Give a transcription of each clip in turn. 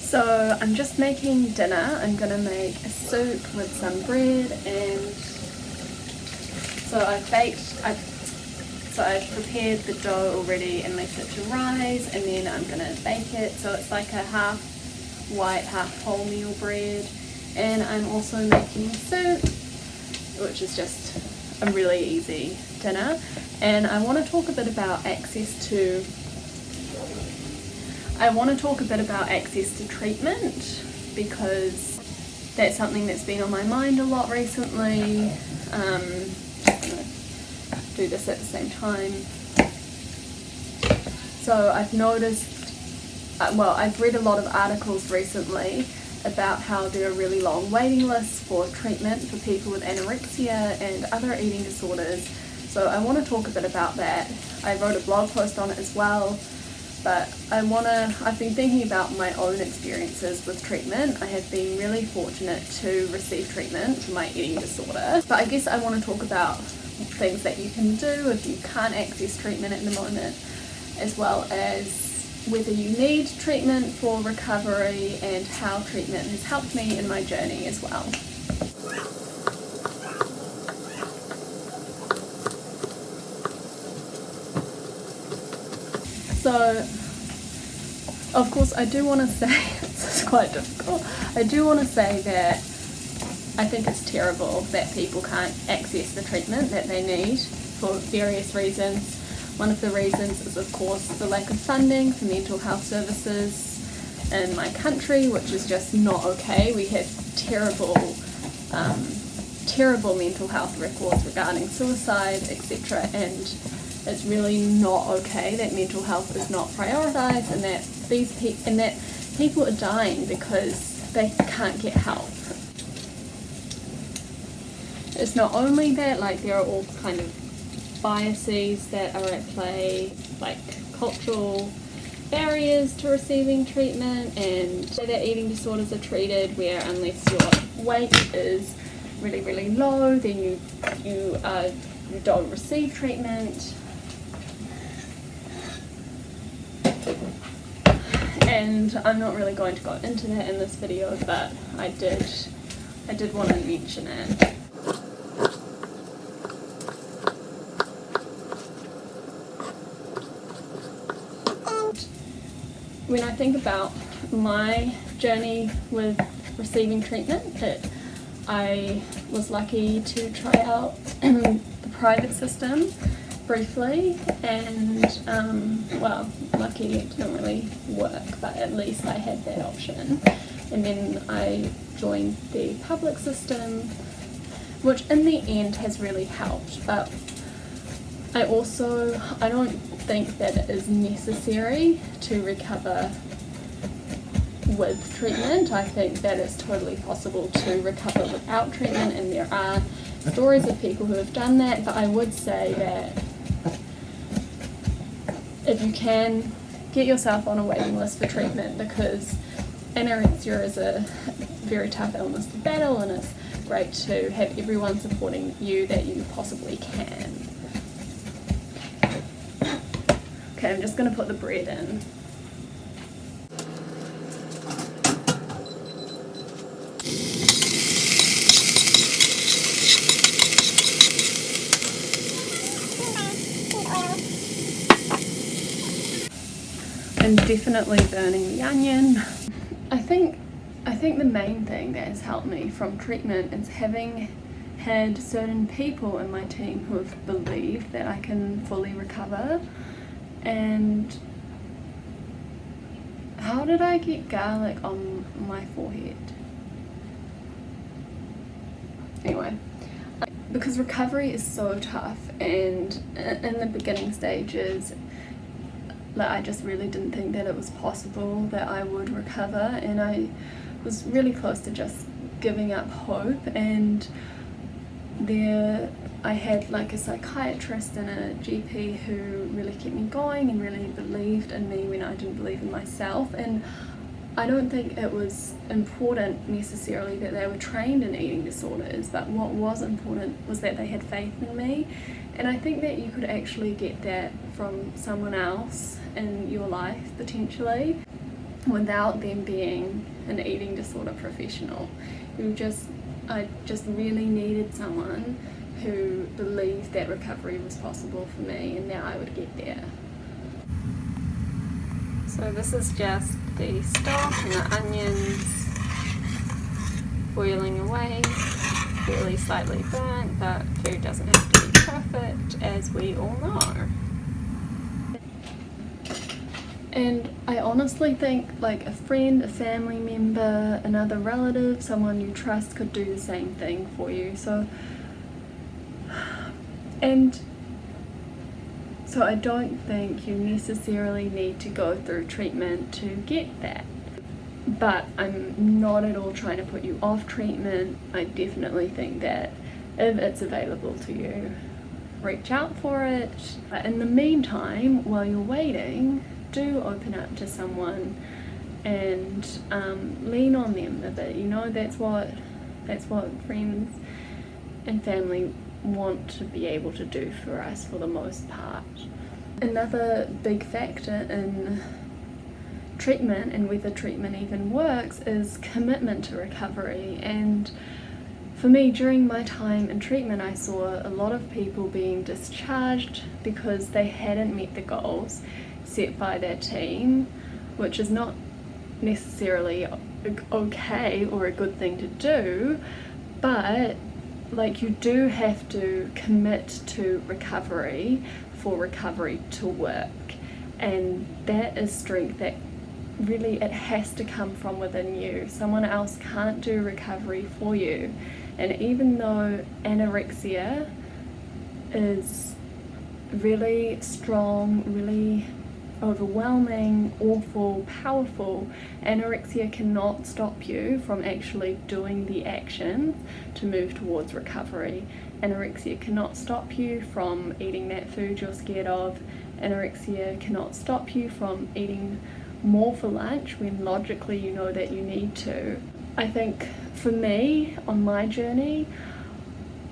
So I'm just making dinner. I'm gonna make a soup with some bread, and so I've prepared the dough already and left it to rise, and then I'm gonna bake it. So it's like a half white, half wholemeal bread. And I'm also making soup, which is just a really easy dinner. And I want to talk a bit about access to treatment, because that's something that's been on my mind a lot recently. I'm gonna do this at the same time. So I've noticed, I've read a lot of articles recently about how there are really long waiting lists for treatment for people with anorexia and other eating disorders. So I want to talk a bit about that. I wrote a blog post on it as well. But I've been thinking about my own experiences with treatment. I have been really fortunate to receive treatment for my eating disorder. But I guess I want to talk about things that you can do if you can't access treatment at the moment, as well as whether you need treatment for recovery and how treatment has helped me in my journey as well. So, of course, I do want to say, this is quite difficult, I do want to say that I think it's terrible that people can't access the treatment that they need for various reasons. One of the reasons is, of course, the lack of funding for mental health services in my country, which is just not okay. We have terrible mental health records regarding suicide, etc., and it's really not okay that mental health is not prioritised, and that people are dying because they can't get help. It's not only that, like, there are all kind of biases that are at play, like cultural barriers to receiving treatment, and that eating disorders are treated where unless your weight is really, really low, then you don't receive treatment. And I'm not really going to go into that in this video, but I did want to mention it. When I think about my journey with receiving treatment, I was lucky to try out the private system briefly, and lucky it didn't really work, but at least I had that option. And then I joined the public system, which in the end has really helped, but I don't think that it is necessary to recover with treatment. I think that it's totally possible to recover without treatment, and there are stories of people who have done that, but I would say that if you can, get yourself on a waiting list for treatment, because anorexia is a very tough illness to battle, and it's great to have everyone supporting you that you possibly can. Okay, I'm just going to put the bread in. I'm definitely burning the onion. I think the main thing that has helped me from treatment is having had certain people in my team who have believed that I can fully recover. And how did I get garlic on my forehead? Anyway, because recovery is so tough, and in the beginning stages, like, I just really didn't think that it was possible that I would recover, and I was really close to just giving up hope. And there I had like a psychiatrist and a GP who really kept me going and really believed in me when I didn't believe in myself. And I don't think it was important necessarily that they were trained in eating disorders, but what was important was that they had faith in me. And I think that you could actually get that from someone else in your life, potentially. without them being an eating disorder professional. I just really needed someone who believed that recovery was possible for me, and that I would get there. So this is just the stock and the onions boiling away, fairly slightly burnt, but food doesn't have to be perfect, as we all know. And I honestly think like a friend, a family member, another relative, someone you trust could do the same thing for you. So I don't think you necessarily need to go through treatment to get that. But I'm not at all trying to put you off treatment. I definitely think that if it's available to you, reach out for it. But in the meantime, while you're waiting, do open up to someone and lean on them a bit. You know, that's what friends and family want to be able to do for us for the most part. Another big factor in treatment, and whether treatment even works, is commitment to recovery. And for me, during my time in treatment, I saw a lot of people being discharged because they hadn't met the goals set by their team, which is not necessarily okay or a good thing to do, but like you do have to commit to recovery for recovery to work, and that is strength that really it has to come from within you. Someone else can't do recovery for you. And even though anorexia is really strong, really overwhelming, awful, powerful, anorexia cannot stop you from actually doing the actions to move towards recovery. Anorexia cannot stop you from eating that food you're scared of. Anorexia cannot stop you from eating more for lunch when logically you know that you need to. I think for me, on my journey,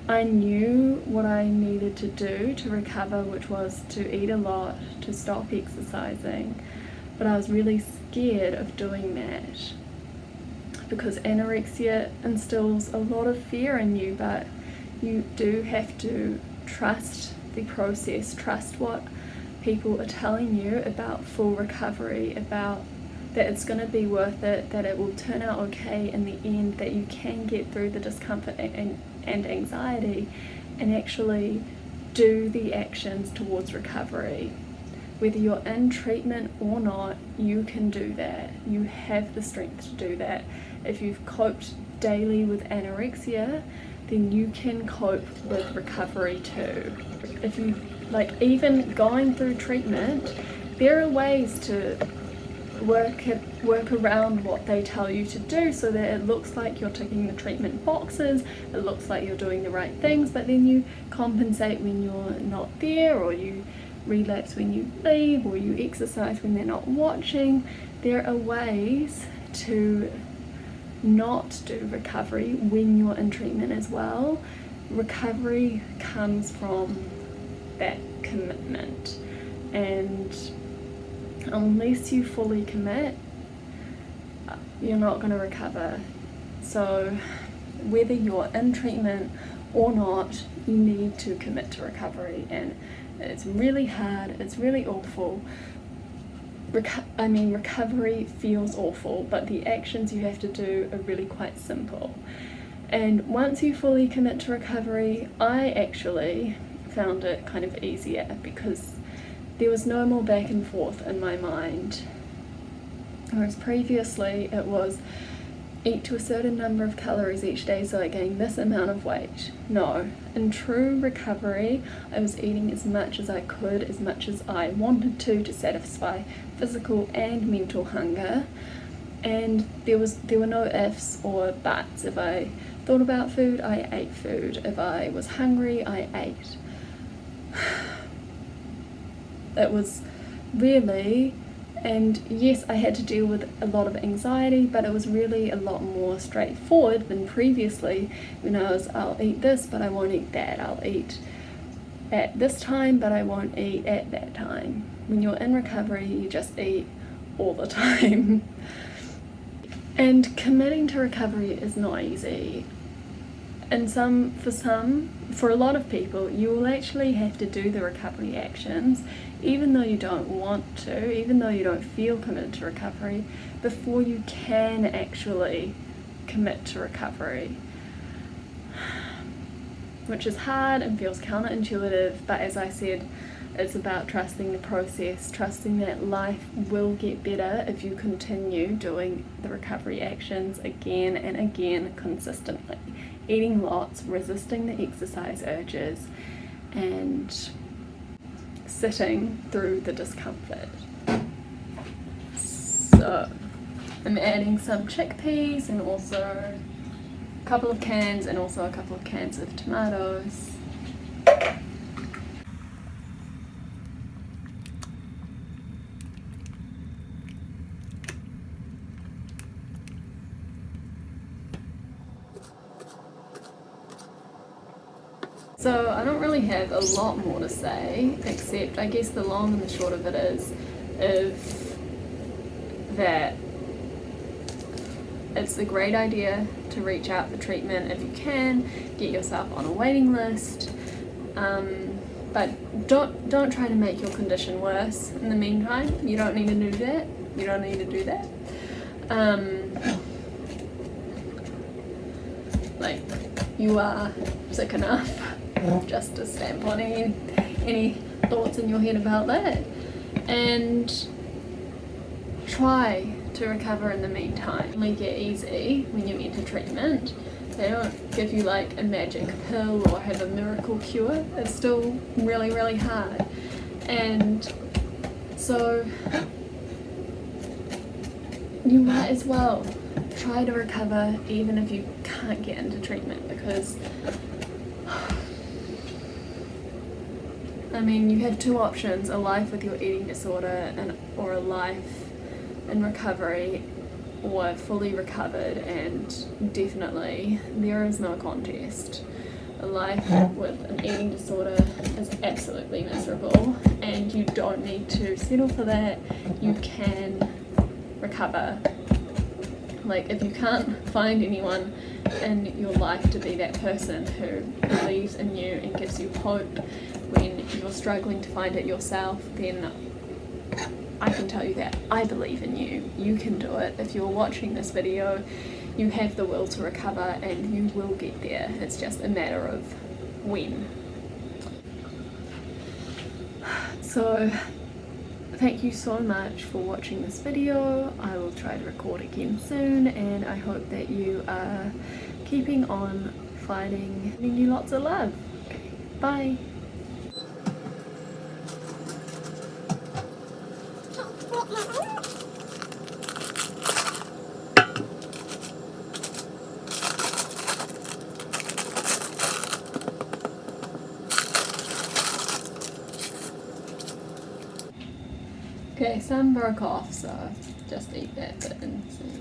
I knew what I needed to do to recover, which was to eat a lot, to stop exercising, but I was really scared of doing that because anorexia instills a lot of fear in you, but you do have to trust the process, trust what people are telling you about full recovery, about that it's going to be worth it, that it will turn out okay in the end, that you can get through the discomfort and anxiety and actually do the actions towards recovery. Whether you're in treatment or not, you can do that. You have the strength to do that. If you've coped daily with anorexia, then you can cope with recovery too. If you like, even going through treatment, there are ways to work around what they tell you to do so that it looks like you're ticking the treatment boxes, it looks like you're doing the right things, but then you compensate when you're not there, or you relapse when you leave, or you exercise when they're not watching. There are ways to not do recovery when you're in treatment as well. Recovery comes from that commitment, and unless you fully commit, you're not going to recover. So whether you're in treatment or not, you need to commit to recovery, and it's really hard, it's really awful. Recovery feels awful, but the actions you have to do are really quite simple. And once you fully commit to recovery, I actually found it kind of easier because there was no more back and forth in my mind. Whereas previously it was eat to a certain number of calories each day so I gained this amount of weight. No, in true recovery, I was eating as much as I could, as much as I wanted to satisfy physical and mental hunger. And there were no ifs or buts. If I thought about food, I ate food. If I was hungry, I ate. It was really, and yes, I had to deal with a lot of anxiety, but it was really a lot more straightforward than previously when I'll eat this, but I won't eat that. I'll eat at this time, but I won't eat at that time. When you're in recovery, you just eat all the time. And committing to recovery is not easy. And for a lot of people, you will actually have to do the recovery actions, even though you don't want to, even though you don't feel committed to recovery, before you can actually commit to recovery. Which is hard and feels counterintuitive, but as I said, it's about trusting the process, trusting that life will get better if you continue doing the recovery actions again and again consistently. Eating lots, resisting the exercise urges, and sitting through the discomfort. So I'm adding some chickpeas and also a couple of cans and also a couple of cans of tomatoes. So I don't really have a lot more to say, except I guess the long and the short of it is that it's a great idea to reach out for treatment if you can, get yourself on a waiting list, but don't try to make your condition worse in the meantime. You don't need to do that. You don't need to do that. Like, you are sick enough. Just to stamp on any thoughts in your head about that, and try to recover in the meantime. It won't get easy when you enter treatment. They don't give you like a magic pill or have a miracle cure. It's still really, really hard, and so you might as well try to recover even if you can't get into treatment, because I mean, you have two options: a life with your eating disorder or a life in recovery, or fully recovered, and definitely there is no contest. A life with an eating disorder is absolutely miserable, and you don't need to settle for that. You can recover. Like, if you can't find anyone in your life to be that person who believes in you and gives you hope when you're struggling to find it yourself, then I can tell you that I believe in you. You can do it. If you're watching this video, you have the will to recover and you will get there. It's just a matter of when. So thank you so much for watching this video. I will try to record again soon, and I hope that you are keeping on fighting, giving you lots of love. Okay, bye. Okay, some broke off, so just eat that bit and see.